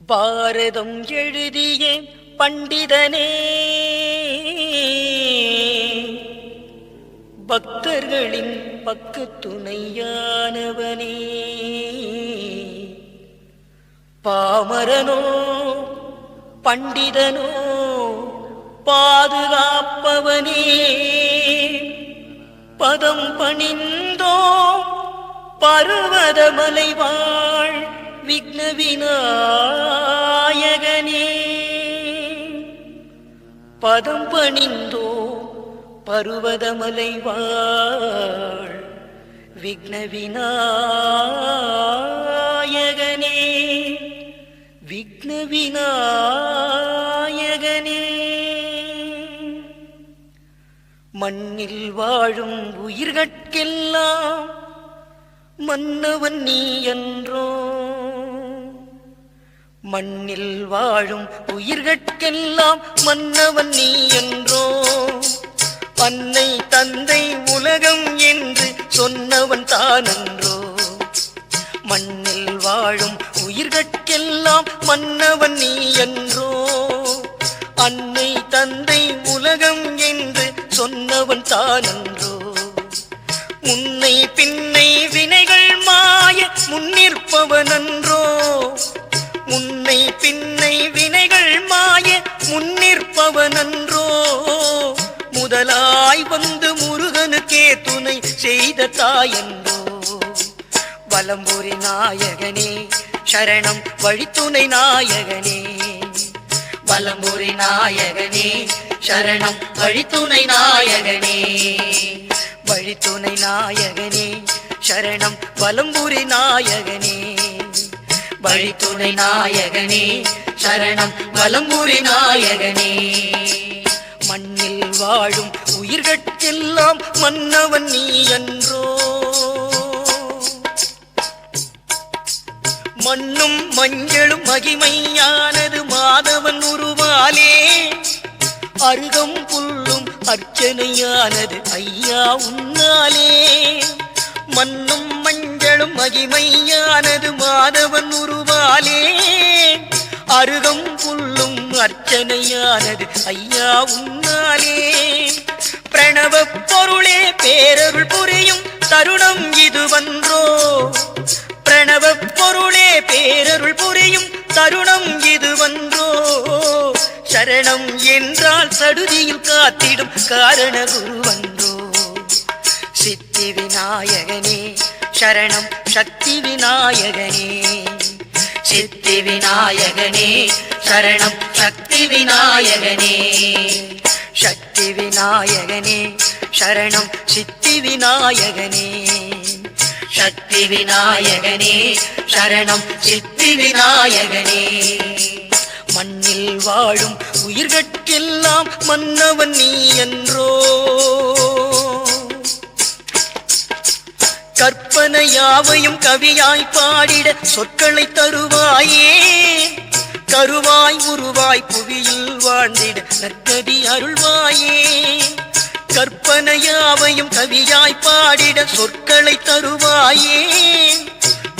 பாரதம் எழுதிய பண்டிதனே, பக்தர்களின் பக்கத்துணையானவனே, பாமரனோ பண்டிதனோ பாதுகாப்பவனே, பதம் பணிந்தோ பருவதமலை வாழ் விக்ன விநாயகனே, பதம் பணிந்தோ பருவதமலை வாழ் விக்ன விநாயகனே, விக்ன விநாயகனே. மண்ணில் வாழும் உயிர்கட்கெல்லாம் மன்னவன் நீ என்றோ, மண்ணில் வாழும் உயிர்கட்கெல்லாம் மன்னவன் நீ என்றோ, அன்னை தந்தை உலகம் என்று சொன்னவன் தானன்றோ, மண்ணில் வாழும் உயிர்கட்கெல்லாம் மன்னவன் நீ என்றோ, அன்னை தந்தை உலகம் என்று சொன்னவன் தானன்றோ, முன்னை பின்னை வினைகள் மாய முன்னிற்பவனன்றோ, முன்னை பின்னை வினைகள் மாய முன்னிற்பவனன்றோ, முதலாய் வந்து முருகனுக்கே துணை செய்த தாயன்றோ, வலம்புரி நாயகனே சரணம் வழித்துணை நாயகனே, வலம்புரி நாயகனே சரணம் வழித்துணை நாயகனே, வழித்துணை நாயகனே சரணம் வலம்புரி நாயகனே, வழித்துணை நாயகனே சரணம் வலம்புரி நாயகனே. மண்ணில் வாழும் உயிர்கட்கெல்லாம் மன்னவன் நீ என்றோ, மண்ணும் மஞ்சளும் மகிமையானது மாதவன் உருவாலே, அருகம் புல்லும் அர்ச்சனையானது ஐயா உன்னாலே, மண்ணும் மஞ்சளும் மகிமையானது மாதவன் உருவாலே, அருகம் புல்லும் அர்ச்சனையானது ஐயா உன்னாலே, பிரணவ பொருளே பேரருள் புரியும் தருணம் இதுவன்றோ, பிரணவ பொருளே பேரருள் புரியும் தருணம் இதுவன்றோ, சரணம் என்றால் சடுதியில் காத்திடும் காரண குருவன்றோ, சித்தி விநாயகனே சரணம் சக்தி விநாயகனே, சித்தி விநாயகனே சரணம் சக்தி விநாயகனே, சக்தி விநாயகனே சரணம் சித்தி விநாயகனே, சக்தி விநாயகனே சரணம் சித்தி விநாயகனே. மண்ணில் வாழும் உயிர்கட்கெல்லாம் மன்னவன் நீ என்றோ, கற்பனை யாவையும் கவியாய் பாடிட சொற்களை தருவாயே, கருவாய் உருவாய் புவியில் வாழ்ந்திட நற்கதி அருள்வாயே, கற்பனை யாவையும் கவியாய் பாடிட சொற்களை தருவாயே,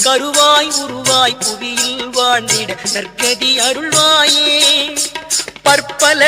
கருவாய் உருவாய் புவியில் வாழ்ந்திட நற்கதி அருள்வாயே, பற்பல